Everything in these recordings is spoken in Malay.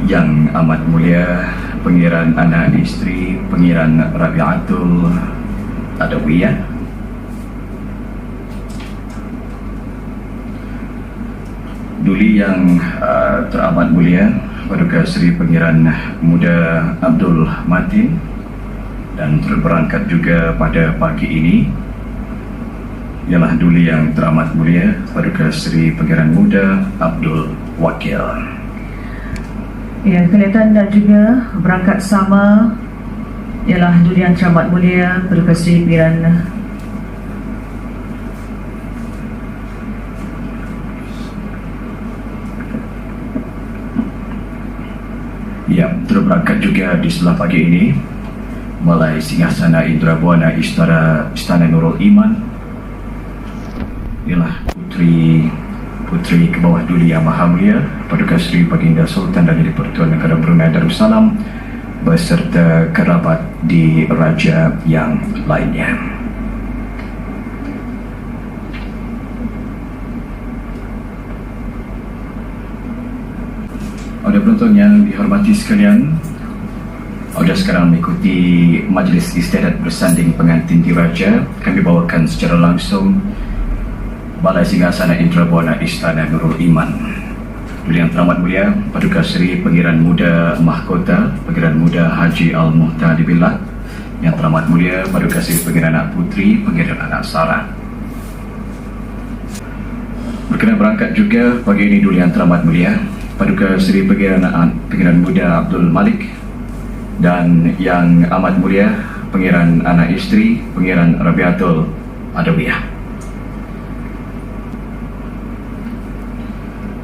Yang amat mulia Pengiran anak isteri Pengiran Rabi'atul Adawiyah, Duli yang teramat mulia Paduka Seri Pengiran Muda Abdul Matin, dan berangkat juga pada pagi ini ialah Duli yang teramat mulia Paduka Seri Pengiran Muda Abdul Wakil. Ya, kelihatan dan juga berangkat sama ialah Duli yang teramat mulia Paduka Seri Pengiran Turut berangkat juga di sebelah pagi ini Balai Singgasana Indrabuana Istana Nurul Iman ialah Putri ke bawah Duli Yang Maha Mulia Paduka Seri Baginda Sultan Raja di-Pertuan Negara Brunei Darussalam beserta kerabat di raja yang lainnya. Audio penonton yang dihormati sekalian, audio sekarang mengikuti majlis istiadat bersanding pengantin diraja. Kami bawakan secara langsung Balai Singgasana Indrabuana Istana Nurul Iman. Duli yang teramat mulia Paduka Seri Pengiran Muda Mahkota Pengiran Muda Haji Al-Muhtadibillah, yang teramat mulia Paduka Seri Pengiran Anak Putri Pengiran Anak Sarah. Berkenan berangkat juga pagi ini Duli yang teramat mulia Paduka Seri Pengiran Muda Abdul Malik, dan yang amat mulia Pengiran Anak Isteri Pengiran Rabi'atul Adawiyah.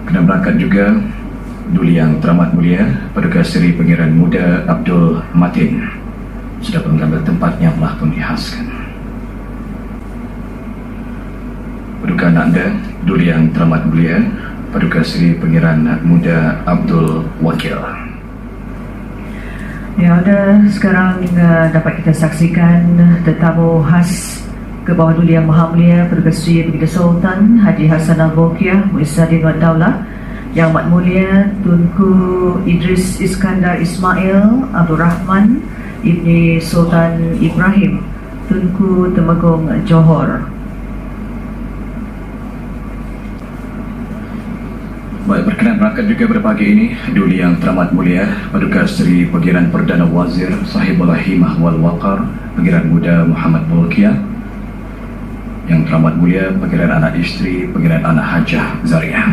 Kena berangkat juga Duli yang teramat mulia Paduka Seri Pengiran Muda Abdul Matin sudah mengambil tempatnya telah pun dihaskan. Paduka Ananda Duli yang teramat mulia Paduka Seri Pengiran Muda Abdul Wakil. Ya, sekarang dapat kita saksikan tetamu khas ke bawah Duli Yang Maha Mulia Paduka Seri Baginda Sultan Haji Hassan Al-Bolkiah Muizzuddin Wad Daulah, Yang Amat Mulia Tunku Idris Iskandar Ismail Abdul Rahman Ibni Sultan Ibrahim Tunku Temenggung Johor. Baik, berkenan berangkat juga pada pagi ini Duli yang teramat mulia Paduka Seri Pengiran Perdana Wazir Sahibul Himah wal Waqar Pengiran Muda Muhammad Bolkiah, yang teramat mulia Pengiran Anak Isteri Pengiran Anak Hajah Zariah.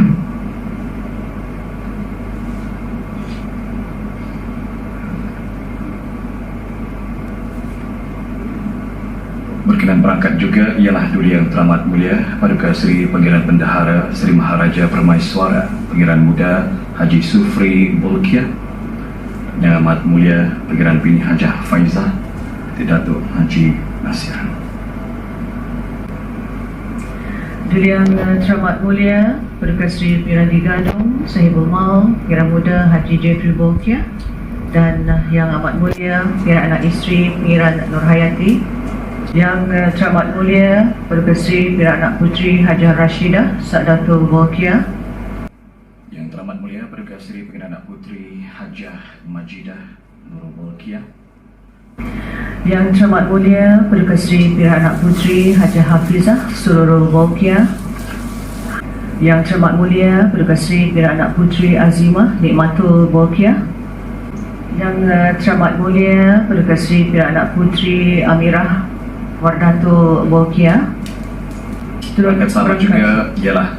Berkenan berangkat juga ialah Duli yang teramat mulia Paduka Seri Pengiran Bendahara Seri Maharaja Permaiswara Pengiran Muda Haji Sufri Bolkiah, yang amat mulia Pengiran Bini Hajah Faizah Datuk Haji Nasir. Duli yang teramat mulia Paduka Seri Pengiran di Gadong Sahibul Mal Pengiran Muda Haji Jeffrey Bolkiah, dan yang amat mulia Pengiran Anak Isteri Pengiran Nurhayati, yang teramat mulia Paduka Seri Pengiran Anak Putri Hajah Rashidah Sa'datul Bolkiah, yang teramat mulia Paduka Seri Pengiran Anak Putri Hajah Majidah Nurul Bolkiah, yang teramat mulia Paduka Seri Pengiran Anak Putri Hajah Hafizah Sururul Bolkiah, yang teramat mulia Paduka Seri Pengiran Anak Putri Azimah Nikmatul Bolkiah, yang teramat mulia Paduka Seri Pengiran Anak Putri Amirah Wardatul Bolkiah. Berangkat sama juga ialah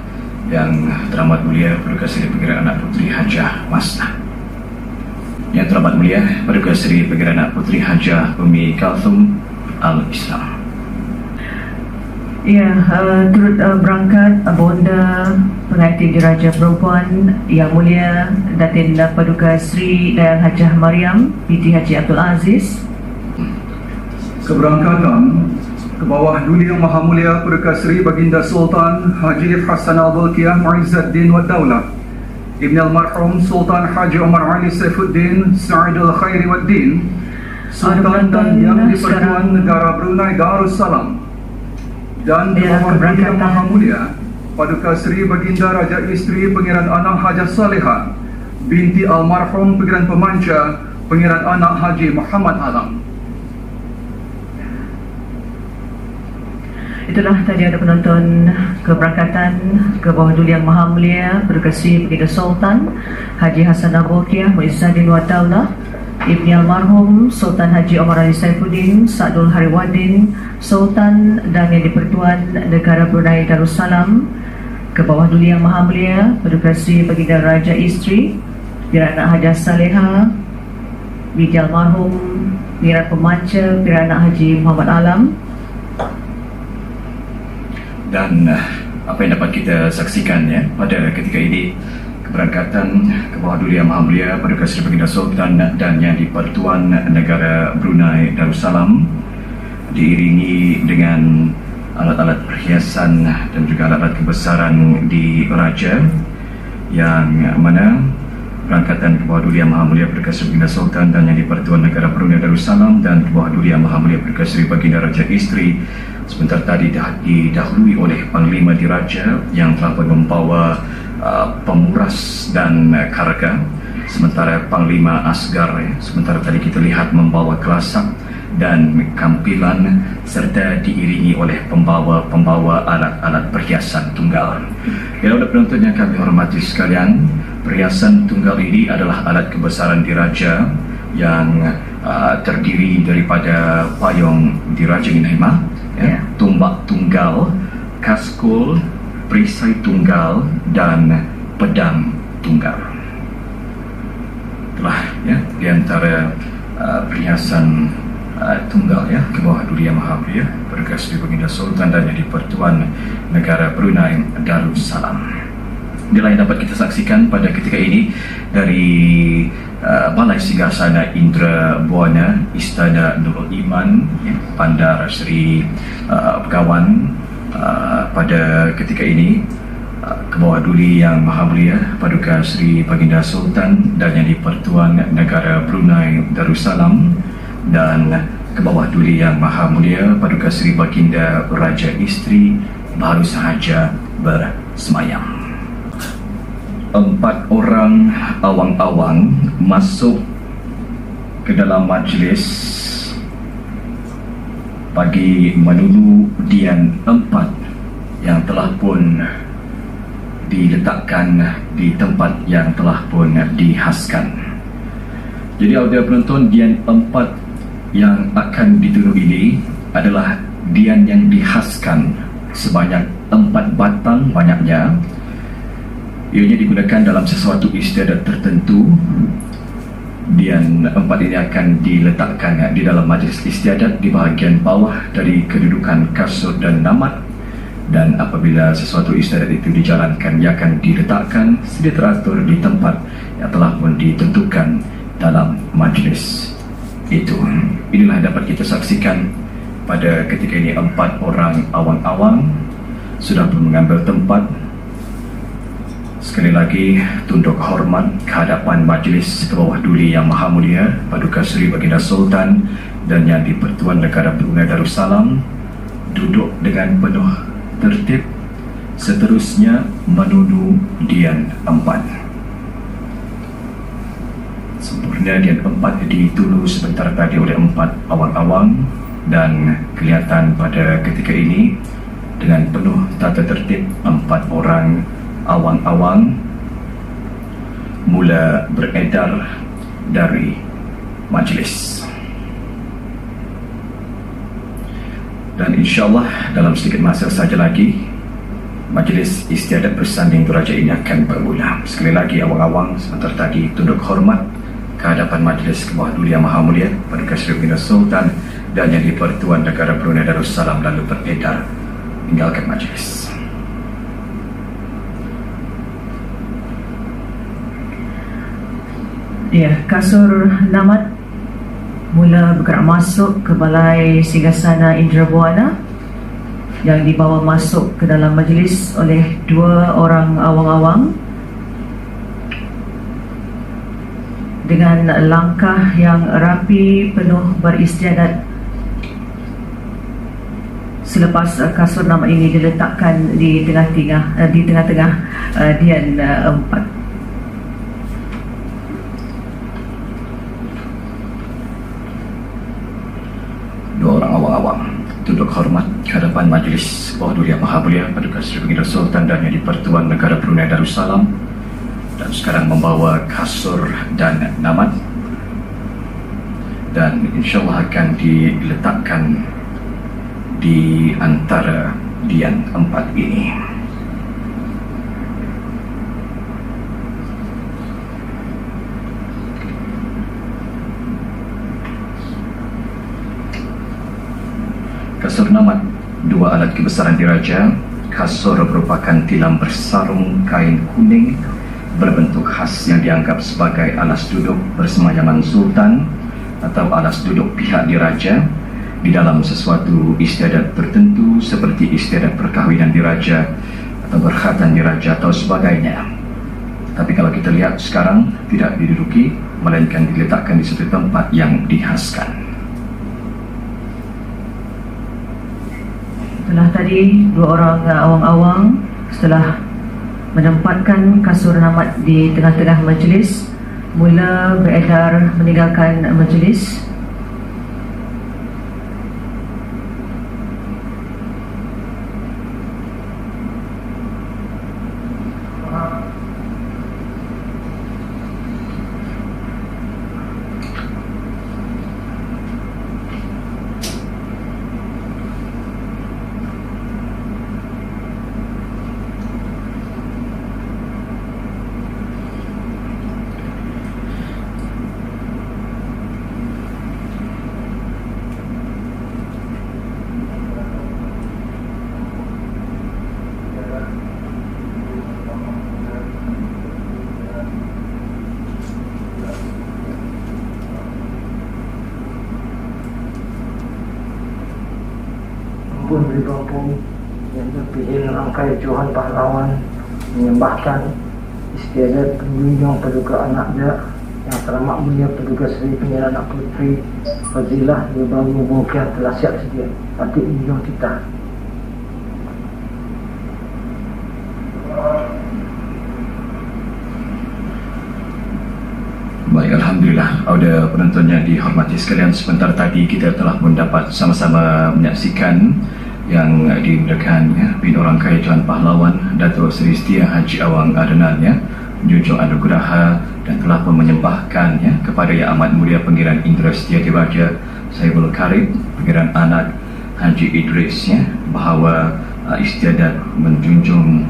yang teramat mulia Paduka Seri Pengiran Anak Putri Hajah Masnah, yang teramat mulia Paduka Seri Pengiran Anak Putri Hajah Umi Kalthum Al-Islam. Ya, turut berangkat Bonda Pengantin Diraja Perempuan Yang Mulia Datin Paduka Seri Dayang Hajah Mariam binti Haji Abdul Aziz. Keberangkatan ke bawah Duli Yang Maha Mulia Paduka Seri Baginda Sultan Haji Hassan Al-Bolkiah Muizzuddin Wad Daulah Ibn Al-Marhum Sultan Haji Omar Ali Saifuddin Sa'idul Khairi Wad Din, Sultan dan Yang di-Pertuan Negara Brunei Darussalam, dan ke bawah Duli Yang Maha Mulia Paduka Seri Baginda Raja Isteri Pengiran Anang Hajah Salihah binti almarhum Pangeran Pemanja Pangeran Anak Haji Muhammad Alam. Itulah tadi ada penonton keberangkatan ke bawah Duli Yang Maha Mulia Berkasi Baginda Sultan Haji Hassanal Bolkiah Muizzaddin Wad Daulah, Ibni Almarhum Sultan Haji Omar Ali Saifuddin Sa'dul Hariwaddin Sultan dan Yang di-Pertuan Negara Brunei Darussalam, ke bawah Duli Yang Maha Mulia Berkasi Baginda Raja Isteri Pirana Hajah Saleha binti Almarhum Pangeran Pemanja Pirana Haji Muhammad Alam. Dan apa yang dapat kita saksikan ya pada ketika ini, keberangkatan ke bawah Duli Yang Maha Mulia Paduka Seri Baginda Sultan dan Yang di-Pertuan Negara Brunei Darussalam diiringi dengan alat-alat perhiasan dan juga alat-alat kebesaran di Raja, yang mana berangkatan ke bawah Duli Yang Maha Mulia Paduka Seri Baginda Sultan dan Yang di-Pertuan Negara Brunei Darussalam dan ke bawah Duli Yang Maha Mulia Paduka Seri Baginda Raja Isteri sebentar tadi didahului oleh Panglima Diraja yang telah pun membawa pemuras dan karga, sementara Panglima Asgar sementara tadi kita lihat membawa kelasak dan kampilan serta diiringi oleh pembawa alat-alat perhiasan tunggal. Para penonton yang kami hormati sekalian, perhiasan tunggal ini adalah alat kebesaran diraja yang terdiri daripada payung diraja Minaimah, tombak tunggal, kaskul, perisai tunggal dan pedang tunggal. Itulah ya di antara perhiasan tunggal ya ke bawah Duli Yang Maha Mulia Paduka Seri Baginda Sultan dan Yang di-Pertuan Negara Brunei Darussalam. Inilah yang dapat kita saksikan pada ketika ini dari Balai Singgasana Indra Buana Istana Nurul Iman Bandar Seri Begawan pada ketika ini ke bawah Duli Yang Maha Mulia Paduka Seri Baginda Sultan dan Yang di-Pertuan Negara Brunei Darussalam dan ke bawah Duli Yang Maha Mulia Paduka Seri Baginda Raja Isteri baru sahaja bersemayam. 4 orang awang-awang masuk ke dalam majlis bagi menulu Dian 4 yang telah pun diletakkan di tempat yang telah pun dihaskan. Jadi audio penonton, Dian 4 yang akan ditunuh ini adalah Dian yang dihaskan sebanyak 4 batang banyaknya. Ianya digunakan dalam sesuatu istiadat tertentu. Dian 4 ini akan diletakkan di dalam majlis istiadat di bahagian bawah dari kedudukan kasut dan namat, dan apabila sesuatu istiadat itu dijalankan, ia akan diletakkan sedia teratur di tempat yang telah pun ditentukan dalam majlis itu. Inilah yang dapat kita saksikan pada ketika ini. 4 orang awang-awang sudah pun mengambil tempat. Sekali lagi tunduk hormat ke hadapan majlis ke bawah Duli Yang Maha Mulia Paduka Seri Baginda Sultan dan Yang di-Pertuan Negara Brunei Darussalam, duduk dengan penuh tertib, seterusnya menunu Dian 4. Sempurna Dian 4 ditunuh sebentar tadi oleh 4 awang-awang, dan kelihatan pada ketika ini dengan penuh tata tertib 4 orang awang-awang mula beredar dari majlis. Dan insyaAllah dalam sedikit masa saja lagi majlis istiadat bersanding Toraja ini akan bermula. Sekali lagi awang-awang sebentar tadi tunduk hormat ke hadapan majlis ke bawah Duli Yang Maha Mulia Paduka Seri Baginda Sultan dan Yang di-Pertuan Negara Brunei Darussalam, lalu beredar meninggalkan majlis. Ya, kasur namat mula bergerak masuk ke Balai Singgasana Indra Buana yang dibawa masuk ke dalam majlis oleh 2 orang awang-awang dengan langkah yang rapi penuh beristiadat. Selepas kasur namat ini diletakkan di tengah-tengah Dian 4. Hadapan Majlis Bawah Duli Yang Maha Mulia Paduka Seri Baginda Sultan dan Yang di-Pertuan Negara Brunei Darussalam, dan sekarang membawa kasur dan namat, dan insyaAllah akan diletakkan di antara dian empat ini. Kasur namat, dua alat kebesaran diraja. Kasur merupakan tilam bersarung kain kuning berbentuk khas yang dianggap sebagai alas duduk bersemayaman sultan atau alas duduk pihak diraja di dalam sesuatu istiadat tertentu seperti istiadat perkahwinan diraja atau berkhatan diraja atau sebagainya. Tapi kalau kita lihat sekarang tidak diduduki, melainkan diletakkan di satu tempat yang dihaskan. Setelah tadi dua orang awang-awang setelah menempatkan kasur namat di tengah-tengah majlis, mula beredar meninggalkan majlis. Pun bergabung yang terpilih rangkai Johan Pahlawan menyembahkan istiadat penjunjung Paduka Anak Dia yang teramat mulia Paduka Seri Pengiran Anak Puteri Fazilah Yubawi Bokiah telah siap sedia. Patut menjunjung titah. Baik, Alhamdulillah. Ada penontonnya dihormati sekalian, sebentar tadi kita telah mendapat sama-sama menyaksikan yang dimuliakan Bin Orang Kaya Johan Pahlawan Datuk Seri Setia Haji Awang Adnan menjunjung anugerah dan telah pun menyembahkan kepada Yang Amat Mulia Pangeran Indra Setia Diraja Saiful Karib Pangeran Anak Haji Idris bahawa istiadat menjunjung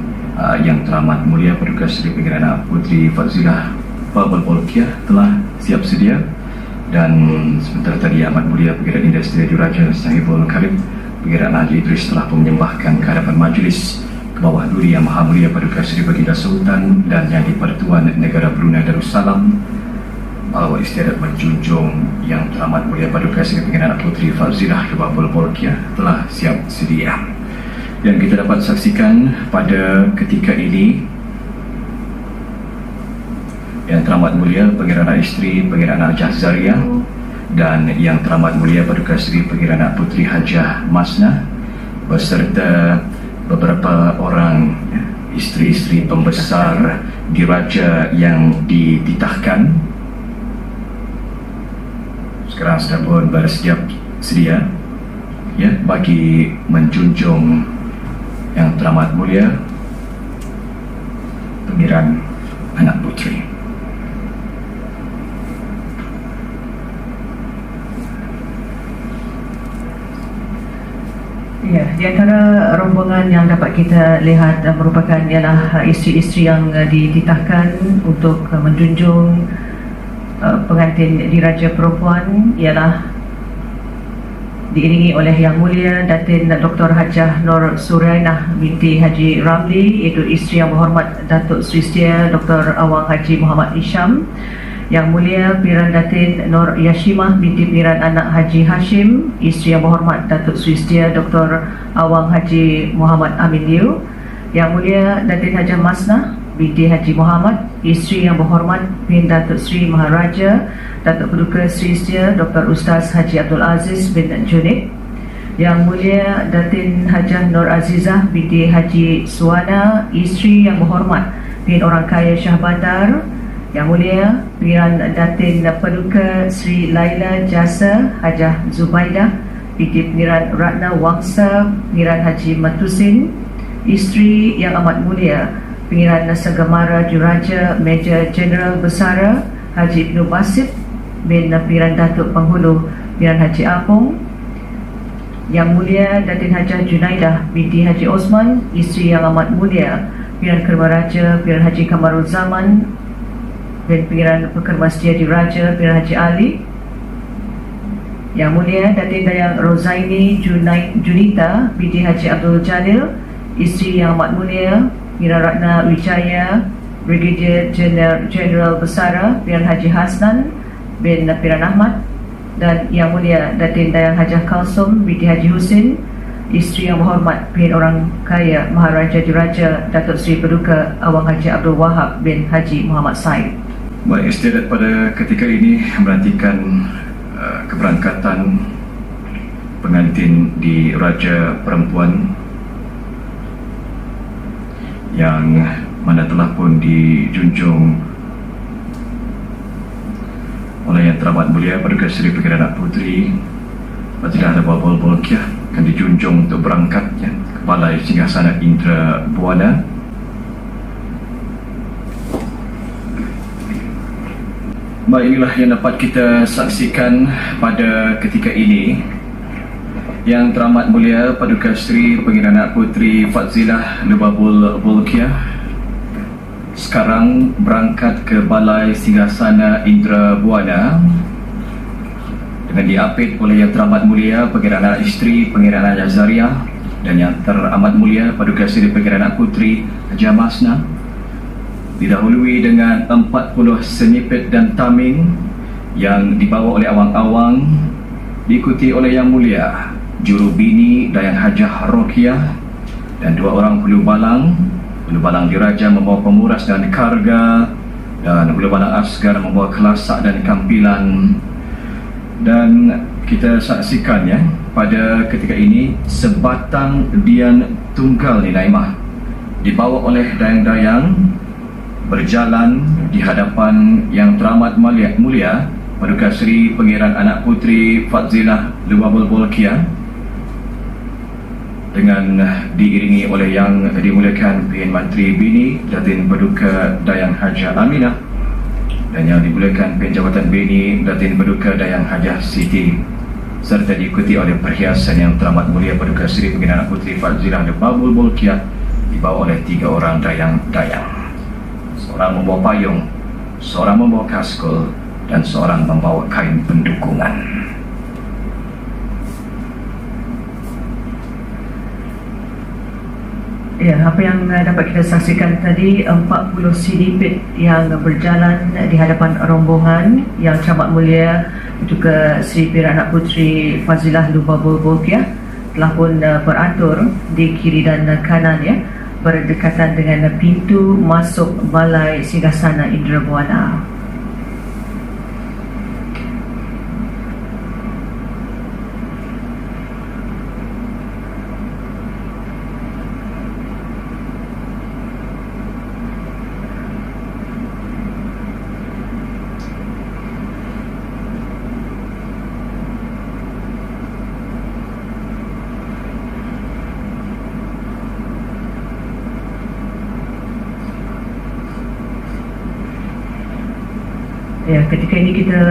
yang teramat mulia Paduka Seri Pangeran Anak Puteri Fazilah Babul Polkiah telah siap sedia, dan sebentar tadi Yang Amat Mulia Pangeran Indra Setia Diraja Saiful Karib Pangeran Haji Idris telah pun menyembahkan ke hadapan majlis ke bawah duli Yang Maha Mulia Paduka Seri Baginda Sultan dan Yang di-Pertuan Negara Brunei Darussalam bahawa istiadat menjunjung yang teramat mulia Paduka Seri Pangeran Anak Puteri Fazilah Babul Polkiah telah siap sedia. Yang kita dapat saksikan pada ketika ini, Yang teramat mulia Pangeran Anak Isteri Pangeran Anak Jahzaria dan Yang teramat mulia Paduka Seri Pangeran Anak Puteri Hajah Masnah beserta beberapa orang isteri-isteri pembesar diraja yang dititahkan sekarang sudah pun bersiap sedia bagi menjunjung Yang teramat mulia Pangeran Anak Puteri. Ya, di antara rombongan yang dapat kita lihat merupakan ialah isteri-isteri yang dititahkan untuk menjunjung pengantin diraja perempuan, ialah diiringi oleh Yang Mulia Datin Dr. Hajah Nur Surainah binti Haji Ramli, iaitu isteri Yang Berhormat Datuk Seri Setia Dr. Awang Haji Muhammad Isham, Yang Mulia Piran Datin Nur Yashimah binti Piran Anak Haji Hashim, isteri Yang Berhormat Datuk Seri Setia Dr. Awang Haji Muhammad Amin Liu, Yang Mulia Datin Hajah Masnah binti Haji Muhammad, isteri Yang Berhormat bin Datuk Seri Maharaja Datuk Paduka Seri Setia Dr. Ustaz Haji Abdul Aziz bin Junid, Yang Mulia Datin Hajah Nur Azizah binti Haji Suwana, isteri Yang Berhormat bin Orang Kaya Shah Bandar, Yang Mulia Pangeran Datin Paduka Sri Laila Jasa Hajah Zubaidah P.T. Pengiran Ratna Wangsa Pengiran Haji Matusin, isteri Yang Amat Mulia Pengiran Sagamara Juraja Major Jeneral Besara Haji Ibnu Basit bin Pengiran Datuk Penghulu Pengiran Haji Apong, Yang Mulia Datin Hajah Junaidah binti Haji Osman, isteri Yang Amat Mulia Pengiran Kerma Raja Pengiran Haji Kamarul Zaman bin Pengiran Pekerma Setia Diraja Pengiran Haji Ali, Yang Mulia Datin Dayang Rozaini Junita binti Haji Abdul Jalil, isteri Yang Amat Mulia Pengiran Ratna Wijaya Brigadier Jeneral Besara Pengiran Haji Hasnan bin Pengiran Ahmad, dan Yang Mulia Datin Dayang Hajah Kalsum binti Haji Husin, isteri Yang Berhormat Pihak Orang Kaya Maharaja Diraja Datuk Seri Paduka Awang Haji Abdul Wahab bin Haji Muhammad Said. Baik, istiadat pada ketika ini menantikan keberangkatan pengantin di Raja Perempuan yang mana telah pun dijunjung oleh Yang Teramat Mulia Paduka Seri Pengiran Anak Puteri Fadilah Lubabul Bolkiah, akan dijunjung untuk berangkatnya ke Balai Singgasana Indra Buana. Baik, inilah yang dapat kita saksikan pada ketika ini. Yang Teramat Mulia Paduka Seri Pengiran Anak Puteri Fadilah Lubabul Bolkiah sekarang berangkat ke Balai Singgasana Indra Buana dengan diapit oleh Yang Teramat Mulia Pengiran Anak Isteri Pengiran Haji Zariah dan Yang Teramat Mulia Paduka Seri Pengiran Anak Puteri Haji Masna, didahului dengan 40 senipit dan taming yang dibawa oleh awang-awang, diikuti oleh Yang Mulia Juru Bini Dayang Hajah Rokiah dan 2 orang hulu balang diraja membawa pemuras dan karga, dan hulu balang asgar membawa kelasak dan kampilan. Dan kita saksikan ya, pada ketika ini sebatang dian tunggal ni Naimah dibawa oleh dayang-dayang berjalan di hadapan Yang Teramat Mulia Paduka Seri Pengiran Anak Puteri Fadilah Lubabul Bolkiah, dengan diiringi oleh Yang Dimuliakan Pihak Menteri Bini Datin Paduka Dayang Hajah Aminah, dan Yang Dimuliakan Pihak Jabatan Bini Datin Paduka Dayang Hajah Siti, serta diikuti oleh perhiasan Yang Teramat Mulia Paduka Seri Pengiran Anak Puteri Fadilah Lubabul Bolkiah dibawa oleh 3 orang dayang-dayang. Seorang membawa payung, seorang membawa kaskul, dan seorang membawa kain pendukungan. Ya, apa yang dapat kita saksikan tadi, 40 sinipit yang berjalan di hadapan rombongan Yang Teramat Mulia juga Seri Pengiran Anak Puteri Fadilah Lubabul Bolkiah telah pun beratur di kiri dan kanan ya, berdekatan dengan pintu masuk Balai Singgasana Indra Buana. Ya, ketika ini kita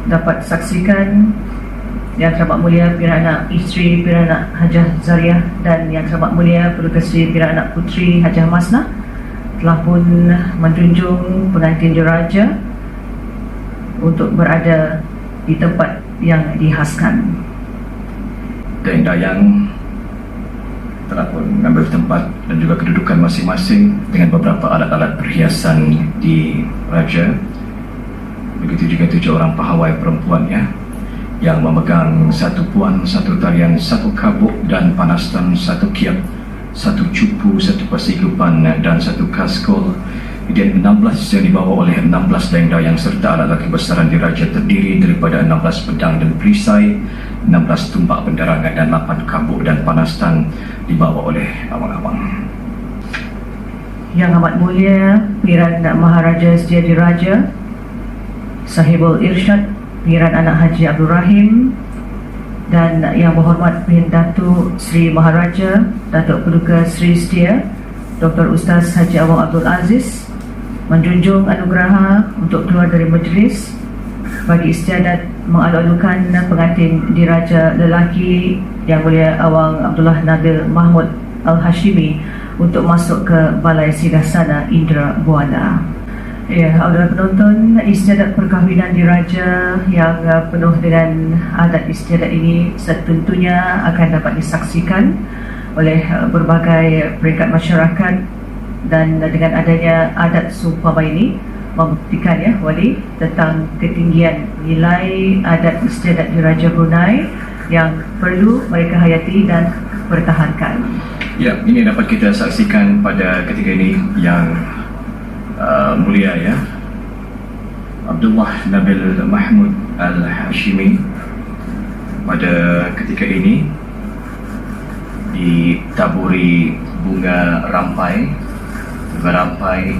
dapat saksikan Yang Teramat Mulia Pengiran Anak Isteri Pengiran Anak Hajah Zariah dan Yang Teramat Mulia Paduka Seri Pengiran Anak Puteri Hajah Masna telah pun menjunjung pengantin diraja untuk berada di tempat yang dihaskan. Dayang-dayang telah pun mengambil tempat dan juga kedudukan masing-masing dengan beberapa alat-alat perhiasan di Raja. Begitu juga 7 orang pahawai perempuan ya, yang memegang 1 puan, 1 talian, 1 kabuk dan panastan, 1 kiap, 1 cupu, 1 pasigupan dan 1 kaskol. Kemudian 16 yang dibawa oleh 16 dayang-dayang serta alat kebesaran di Raja terdiri daripada 16 pedang dan perisai, 16 tumbak penderangan dan 8 kabuk dan panastan dibawa oleh awang-awang. Yang Amat Mulia Pengiran Maharaja Setia Diraja Sahibul Irsyad Pengiran Anak Haji Abdul Rahim dan Yang Berhormat Datuk Seri Maharaja Datuk Paduka Seri Setia Dr. Ustaz Haji Awang Abdul Aziz menjunjung anugerah untuk keluar dari majlis bagi istiadat mengalu-alukan pengantin diraja lelaki Yang Mulia Awang Abdullah Nabil Mahmud Al-Hashimi untuk masuk ke Balai Singgasana Indra Buana. Ya, audara penonton, istiadat perkahwinan diraja yang penuh dengan adat istiadat ini tentunya akan dapat disaksikan oleh berbagai peringkat masyarakat, dan dengan adanya adat sumpah ini membuktikan ya Wali tentang ketinggian nilai adat istiadat diraja Brunei yang perlu mereka hayati dan pertahankan. Ya, ini dapat kita saksikan pada ketika ini yang mulia ya Abdullah Nabil Mahmud Al-Hashimi pada ketika ini ditaburi bunga rampai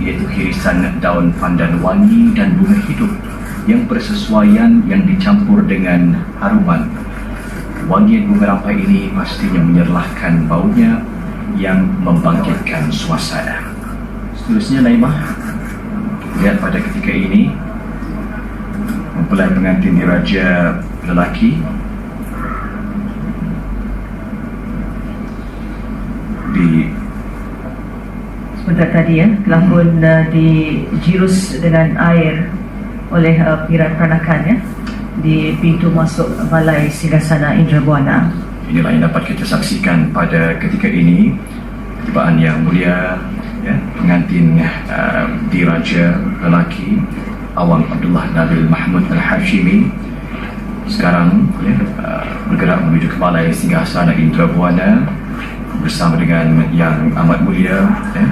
iaitu hirisan daun pandan wangi dan bunga hidup yang bersesuaian yang dicampur dengan haruman. Wangian bunga rampai ini pastinya menyerlahkan baunya yang membangkitkan suasana. Seterusnya Naimah, lihat pada ketika ini mempelai pengantin diraja lelaki di sebentar tadi ya telah pun dijirus dengan air oleh pengiran peranakan ya di pintu masuk Balai Singgasana Indra Buana. Inilah yang dapat kita saksikan pada ketika ini ketibaan yang mulia ya, pengantin diraja lelaki Awang Abdullah Nabil Mahmud Al-Hashimi sekarang ya, bergerak menuju ke Balai Singgasana Indra Buana bersama dengan yang amat mulia ya,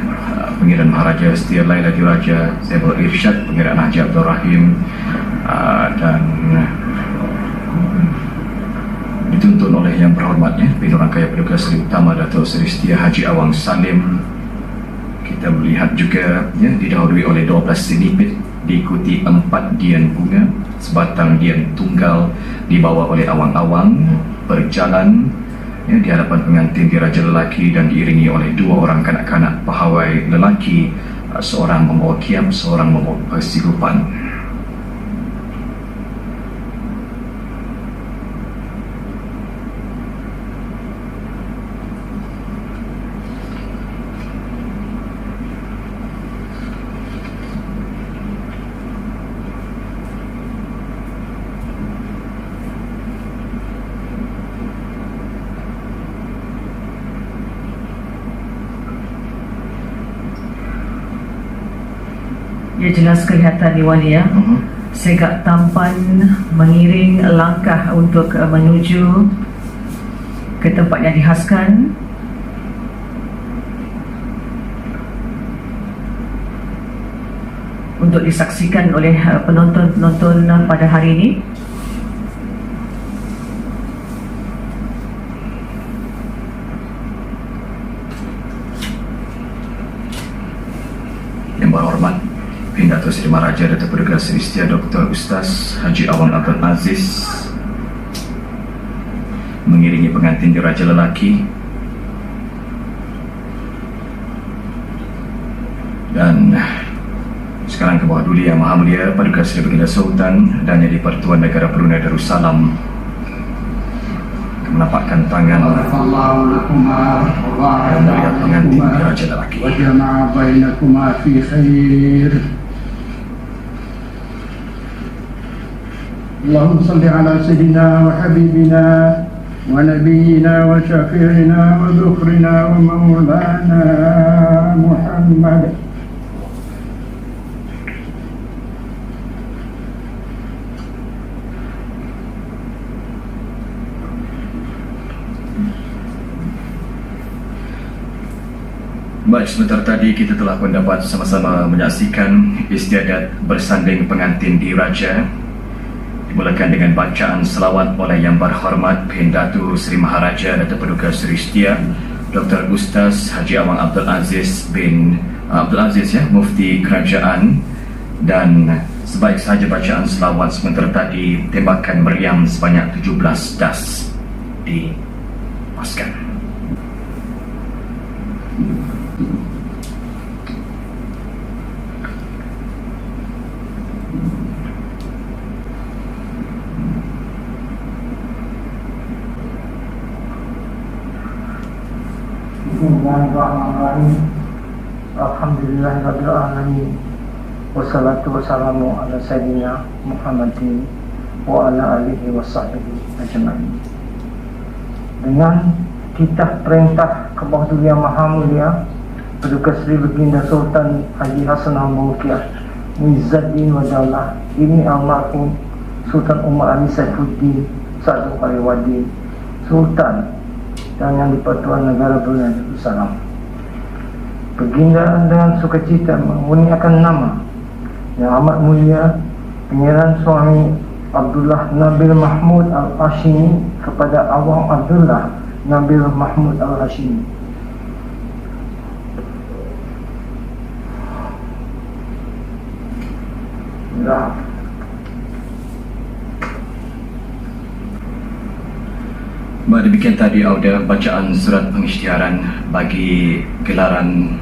Pengiran Maharaja Setia Laila Diraja Saiful Irsyad, Pengiran Haji Abdul Rahim, dan dituntun oleh Yang Berhormatnya Bintang Rangkaian Paduka Seri Utama Datuk Seri Setia Haji Awang Salim. Kita melihat juga ya, didahului oleh 12 sinipit, diikuti 4 dian bunga, sebatang dian tunggal dibawa oleh awang-awang berjalan ya, di hadapan pengantin diraja lelaki dan diiringi oleh 2 orang kanak-kanak pahawai lelaki, seorang membawa kiam, seorang membawa persigupan. Ya, jelas kelihatan di Wali ya. Segak tampan mengiring langkah untuk menuju ke tempat yang dihaskan. Untuk disaksikan oleh penonton-penonton pada hari ini. Yang Berhormat Datuk Seri Maharaja Datuk Paduka Seri Setia Dr. Ustaz Haji Awang Abdul Aziz mengiringi pengantin diraja lelaki, dan sekarang ke bawah duli Yang Maha Mulia Paduka Seri Baginda Sultan dan Yang di-Pertuan Negara Brunei Darussalam menapakkan tangan dan melihat pengantin diraja lelaki. وجمع بينكما في خير. اللهم صل على سيدنا وحبيبنا ونبينا وشفيعنا وذكرنا ومولانا محمد. Baik, sebentar tadi kita telah pun dapat sama-sama menyaksikan istiadat bersanding pengantin diraja dimulakan dengan bacaan selawat oleh Yang Berhormat Datuk Seri Maharaja Datuk Paduka Seri Setia Dr. Ustaz Haji Awang Abdul Aziz bin Abdul Aziz ya, Mufti Kerajaan, dan sebaik sahaja bacaan selawat sebentar tadi, tembakan meriam sebanyak 17 das dipaskan. Bismillahirrahmanirrahim. Alhamdulillahirabbil alamin. Wassalatu wassalamu ala sayyidina Muhammadin wa ala alihi wasahbihi ajma'in. Dengan titah perintah ke bawah Yang Maha Mulia Paduka Seri Baginda Sultan Haji Hassanal Bolkiah Muizzaddin wa Daulah ini almarhum Sultan Umar Ali Saifuddin Sa'ad Al-Wadi Sultan dan yang di-Pertuan Negara Brunei Darussalam. Baginda dengan sukacita mengurniakan nama yang amat mulia Pangeran Suami Abdullah Nabil Mahmud Al-Hashimi kepada Awang Abdullah Nabil Mahmud Al-Hashimi. Demikian tadi audio bacaan surat pengisytiharan bagi gelaran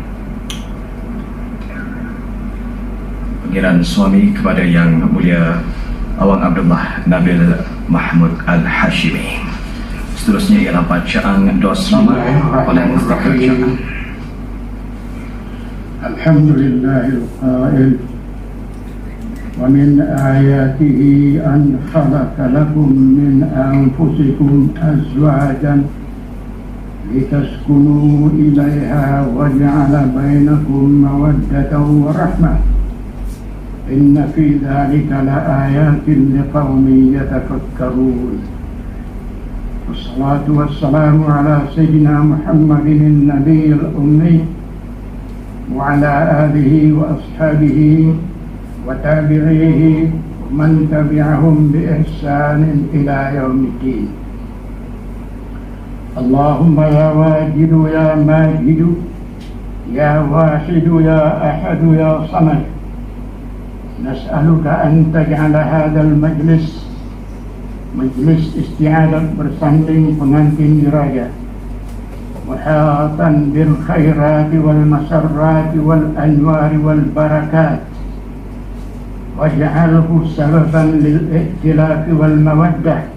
Pangeran Suami kepada Yang Mulia Awang Abdullah Nabil Mahmud Al-Hashimi. Seterusnya ialah bacaan doa selamat oleh Mustafa Syakir. Alhamdulillahil qail wa min ayatihi an khalaqa lakum min anfusikum azwajan litaskunu ilaiha wa ja'ala bainakum mawaddatan wa rahmah inna fi dhalika la ayatin liqaumin yatafakkarun. Wassalatu wassalamu ala sayyidina Muhammadin nabiyil ummi wa ala alihi wa ashabihi wa tabi'ihi wa man tabi'ahum bi ihsanin ila yaumiddin. Allahumma ya wajidu ya majidu ya wahidu ya ahadu ya samad, nas'aluka an taj'ala hadzal majlis isti'adat bersanding pengantin diraja muhatan bil khairati wal masarrati wal anwari wal barakat waj'alhu sababan lil ikhtilafi wal mawaddah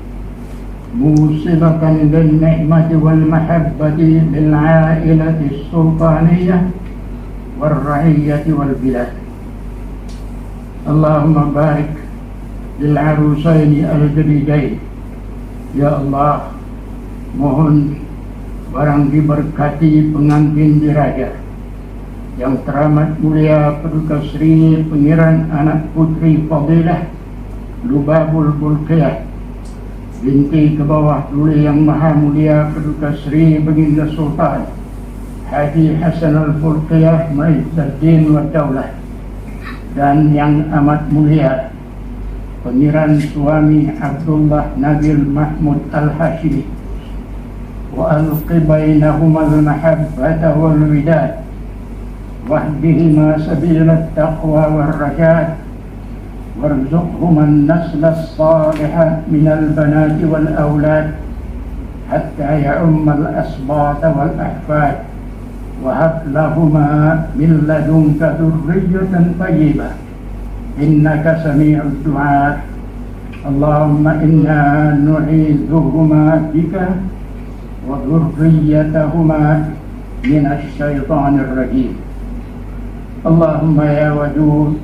musilatan lin ni'mati wal mahabbati lil 'ailati sultaniyah wal ra'iyyati wal bilad. Allahumma barik lil arusaini al-jadidain. Ya Allah, mohon barang diberkati pengantin diraja yang teramat mulia Paduka Seri Pangeran Anak Putri Fadilah Lubabul Bolkiah binti ke bawah Duli Yang Maha Mulia Paduka Seri Baginda Sultan Haji Hassanal Bolkiah Muizzaddin wa Daulah, dan yang amat mulia Pangeran Suami Abdullah Nabil Mahmud Al-Hashimi wa alqi bainahuma al-mahabbata wal widad wahdihima sabila at-taqwa wal rajad warzuqhuma an-nasla as-saliha min al-banati wal awlad hatta ya'umma al-asbata wal ahfad wahab lahuma min ladunka dhurriyatan tayyibah innaka sami'ud du'a. Allahumma inna nu'idzuhuma bika wa dhurriyyatahuma minasy syaithanir rajim. Allahumma ya wadud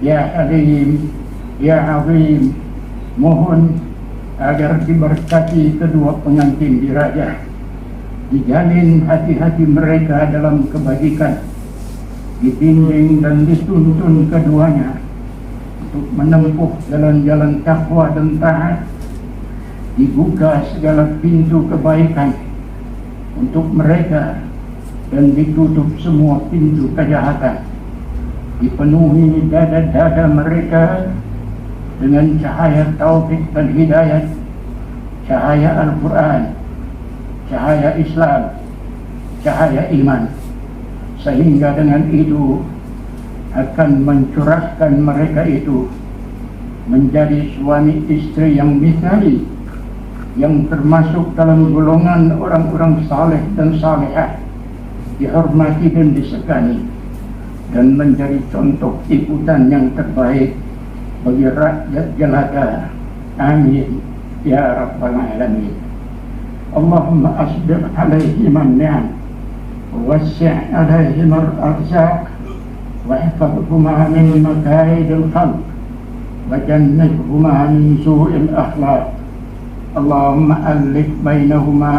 ya halim ya azim, mohon agar diberkati kedua pengantin diraja, dijalin hati-hati mereka dalam kebajikan, dibimbing dan dituntun keduanya untuk menempuh jalan-jalan takwa dan taat, dibuka segala pintu kebaikan untuk mereka dan ditutup semua pintu kejahatan, dipenuhi dada-dada mereka dengan cahaya taufik dan hidayat, cahaya Al-Quran, cahaya Islam, cahaya iman, sehingga dengan itu akan mencurahkan mereka itu menjadi suami istri yang misali, yang termasuk dalam golongan orang-orang saleh dan salehah, dihormati dan disegani, dan menjadi contoh ikutan yang terbaik bagi rakyat jelata. Amin ya rabbal alamin. Allahumma asbir alaihim an-ni'am ووسع عليهم الأرزاق واحفظهما من مكائد الخلق وجنبهما من سوء الأخلاق. اللهم ألف بينهما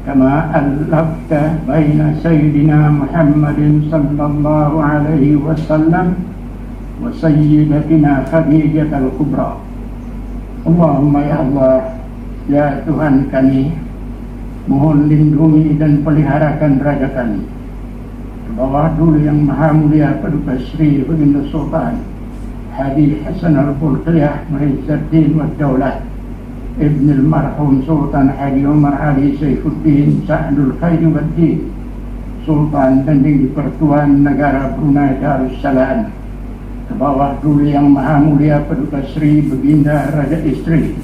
كما ألفت بين سيدنا محمد صلى الله عليه وسلم وسيدتنا خديجة الكبرى. اللهم ya Allah, ya Tuhan kami, mohon lindungi dan peliharakan raja kami, bawah dulu yang maha mulia Paduka Sri Baginda Sultan Haji Hasan Al-Bolkiah Muizzuddin wa Daulah Ibn al-Marhum Sultan Haji Omar Ali Saifuddin Sa'dul Khairi wa Din, Sultan dan di Pertuan Negara Brunei Darussalam, ke bawah dulu yang maha mulia Paduka Sri Baginda Raja Istri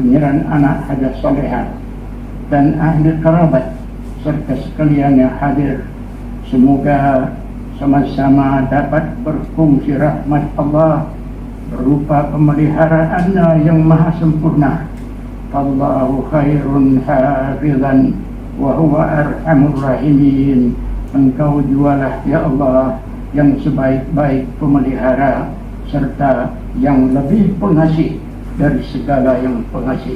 Pangeran Anak Hajah Salehah, dan ahli kerabat serta sekalian yang hadir. Semoga sama-sama dapat berfungsi rahmat Allah berupa pemeliharaannya yang maha sempurna. Allahu khairun hafizan wa huwa arhamur rahimin. Engkau jualah ya Allah yang sebaik-baik pemelihara serta yang lebih pengasih dari segala yang pengasih.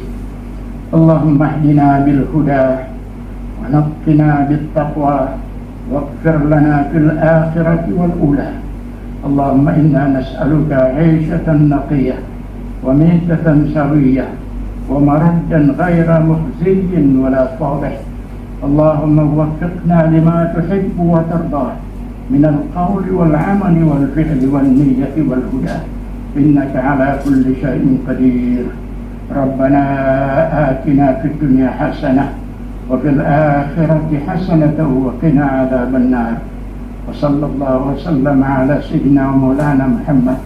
Allahumma hdina bil huda wa naqqina bit taqwa waghfir lana fil akhirati wal ula. Allahumma inna nas'aluka 'aishatan naqiyah wa mitatan sawiyah wa maraddan ghaira mukhziyyin wa la fadih. Allahumma waffiqna lima tuhibbu wa tardah min al-qawli wal 'amali wal fi'li wan niyyati wal huda. Innaka 'ala kulli shay'in qadir. ربنا آتنا في الدنيا حسنة وفي الآخرة حسنة وقنا عذاب النار. وصلى الله وسلم على سيدنا ومولانا محمد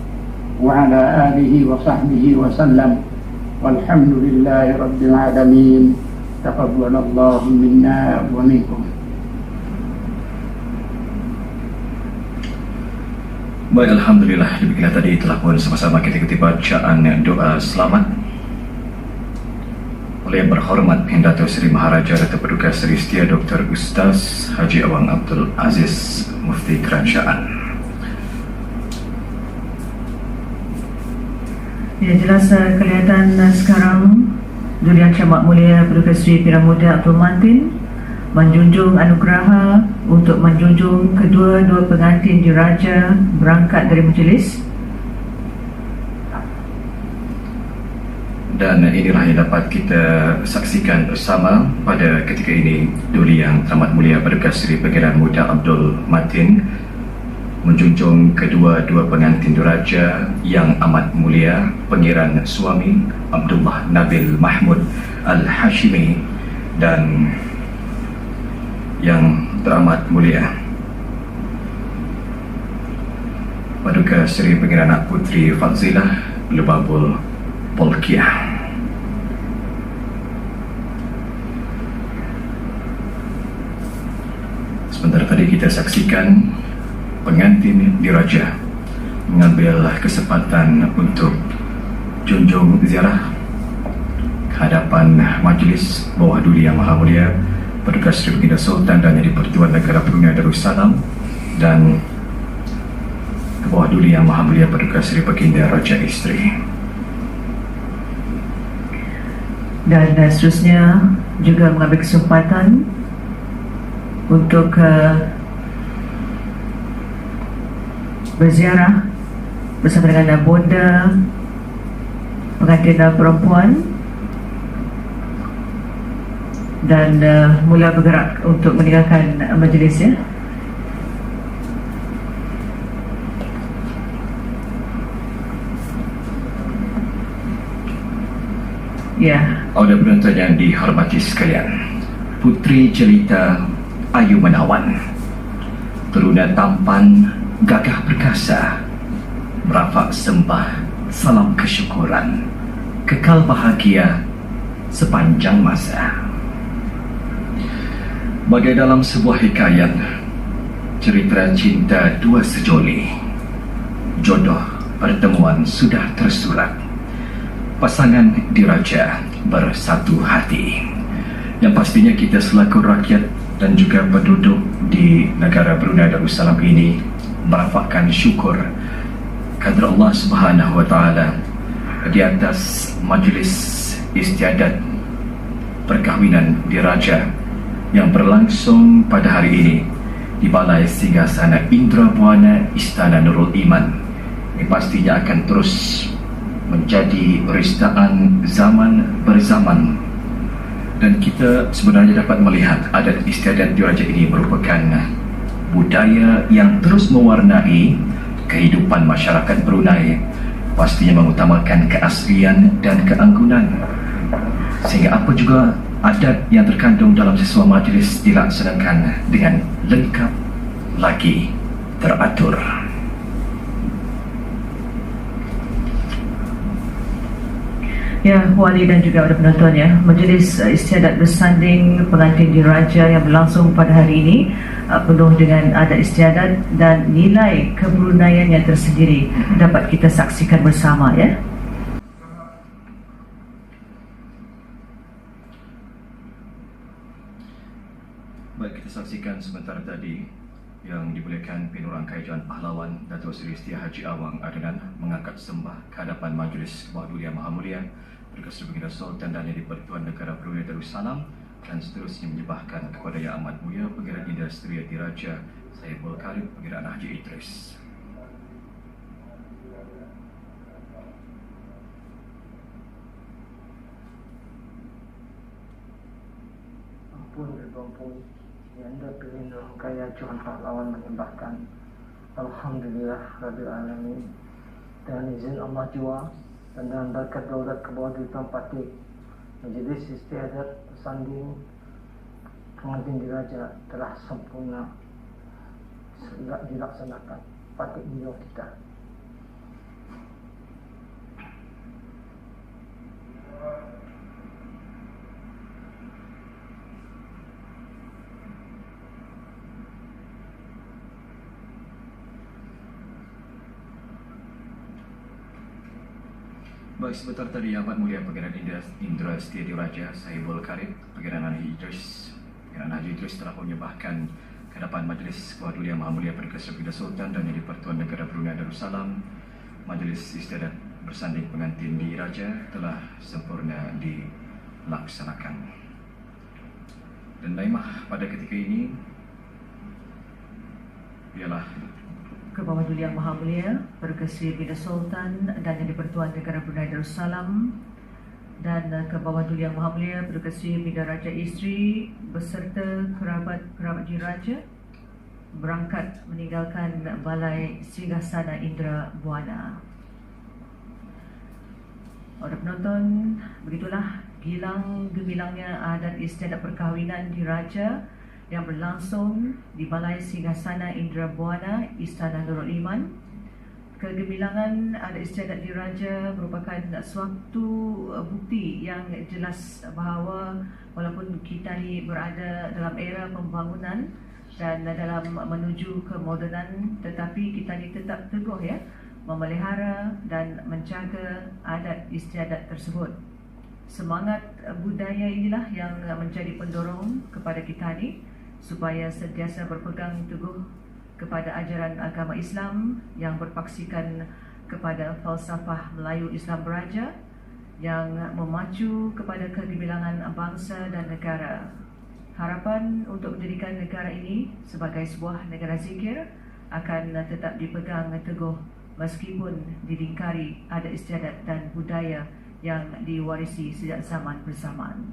وعلى آله وصحبه وسلم والحمد لله رب العالمين. تقبل الله منا ومنكم. Baik, Alhamdulillah, demikianlah tadi telah pun sama-sama kita ikuti bacaan doa selamat oleh Yang Berhormat Dato' Seri Maharaja Datuk Paduka Seri Setia Dr. Ustaz Haji Awang Abdul Aziz, Mufti Kerajaan. Ya, jelas kelihatan sekarang Duli Yang Amat Mulia Paduka Seri Piramuda Abdul Matin menjunjung anugerah untuk menjunjung kedua-dua pengantin diraja berangkat dari majlis. Dan inilah yang dapat kita saksikan bersama pada ketika ini. Duli Yang Teramat Mulia Paduka Seri Pangeran Muda Abdul Matin menjunjung kedua-dua pengantin diraja yang amat mulia, Pangeran Suami Abdullah Nabil Mahmud Al-Hashimi dan yang teramat mulia Paduka Seri Pangeran Anak Putri Fazilah Lubabul Bolkiah. Sebentar tadi kita saksikan pengantin diraja mengambil kesempatan untuk junjung ziarah ke hadapan majlis bawah Duli Yang Maha Mulia Paduka Seri Baginda Sultan dan Yang di-Pertuan Negara Brunei Darussalam dan ke bawah Duli Yang Maha Mulia Paduka Seri Baginda Raja Isteri. Dan seterusnya juga mengambil kesempatan untuk berziarah bersama dengan bonda pengantin perempuan dan mula bergerak untuk meninggalkan majlis ya. Ya. Oleh penonton yang dihormati sekalian, Putri Jelita Ayu Menawan, teruna tampan, gagah perkasa, merafak sembah, salam kesyukuran, kekal bahagia, sepanjang masa. Bagai dalam sebuah hikayat, cerita cinta dua sejoli, jodoh pertemuan sudah tersurat, pasangan diraja bersatu hati. Yang pastinya kita selaku rakyat dan juga penduduk di negara Brunei Darussalam ini merapatkan syukur kepada Allah Subhanahu wa Ta'ala di atas majlis istiadat perkahwinan diraja yang berlangsung pada hari ini di Balai Singgasana Indra Buana Istana Nurul Iman. Ini pastinya akan terus menjadi peristaan zaman berzaman, dan kita sebenarnya dapat melihat adat istiadat diraja ini merupakan budaya yang terus mewarnai kehidupan masyarakat Brunei, pastinya mengutamakan keaslian dan keanggunan, sehingga apa juga adat yang terkandung dalam sesuatu majlis dilaksanakan dengan lengkap lagi teratur. Ya, wali dan juga para penonton ya, majlis istiadat bersanding pengantin diraja yang berlangsung pada hari ini penuh dengan adat istiadat dan nilai kebruneian yang tersendiri dapat kita saksikan bersama ya. Baik, kita saksikan sebentar tadi yang dimuliakan Penurangkai Jawan Pahlawan Datuk Seri Setia Haji Awang Adnan mengangkat sembah ke hadapan Majlis Wahdulia Maha Mulia Perdana Baginda Sultan dan Yang di-Pertuan Negara Brunei Darussalam, dan seterusnya menyembahkan kepada Yang Amat Mulia Pangeran Indra Diraja Saiful Karim Pangeran Haji Idris. Ampun berbampun yang anda pilih kaya Johan Pahlawan menyembahkan Alhamdulillah Rabbil Alamin, dengan izin Allah jua dan dengan berkat daulat ke bawah Dutaan Patih, majlis istiadat bersanding pengantin diraja telah sempurna dilaksanakan. Patih beliau kita. Baik, sebentar tadi Yang Amat Mulia Pangeran Indra Setia Diraja Saiful Karim Pangeran Haji Idris, Pangeran Haji Idris telah menyembahkan ke hadapan Majlis Wahdulia Maha Mulia Perdana Baginda Sultan dan Yang di-Pertuan Negara Brunei Darussalam. Majlis istiadat bersanding pengantin diraja telah sempurna dilaksanakan. Dan Naimah pada ketika ini ialah Ke-Bawah Duli Yang Maha Mulia Perdana Baginda Sultan dan Yang di-Pertuan Negara Brunei Darussalam, dan Ke-Bawah Duli Yang Maha Mulia Perdana Baginda Raja Isteri beserta kerabat diraja berangkat meninggalkan Balai Singgasana Indra Buana. Para penonton, begitulah gilang gemilangnya adat istiadat perkahwinan diraja yang berlangsung di Balai Singgasana Indra Buana Istana Nurul Iman. Kegemilangan adat istiadat diraja merupakan suatu bukti yang jelas bahawa walaupun kita ni berada dalam era pembangunan dan dalam menuju kemodenan, tetapi kita ni tetap teguh ya memelihara dan menjaga adat istiadat tersebut. Semangat budaya inilah yang menjadi pendorong kepada kita ni supaya sentiasa berpegang teguh kepada ajaran agama Islam yang berpaksikan kepada falsafah Melayu Islam Beraja yang memacu kepada kegemilangan bangsa dan negara. Harapan untuk menjadikan negara ini sebagai sebuah negara zikir akan tetap dipegang teguh meskipun dilingkari adat istiadat dan budaya yang diwarisi sejak zaman bersamaan.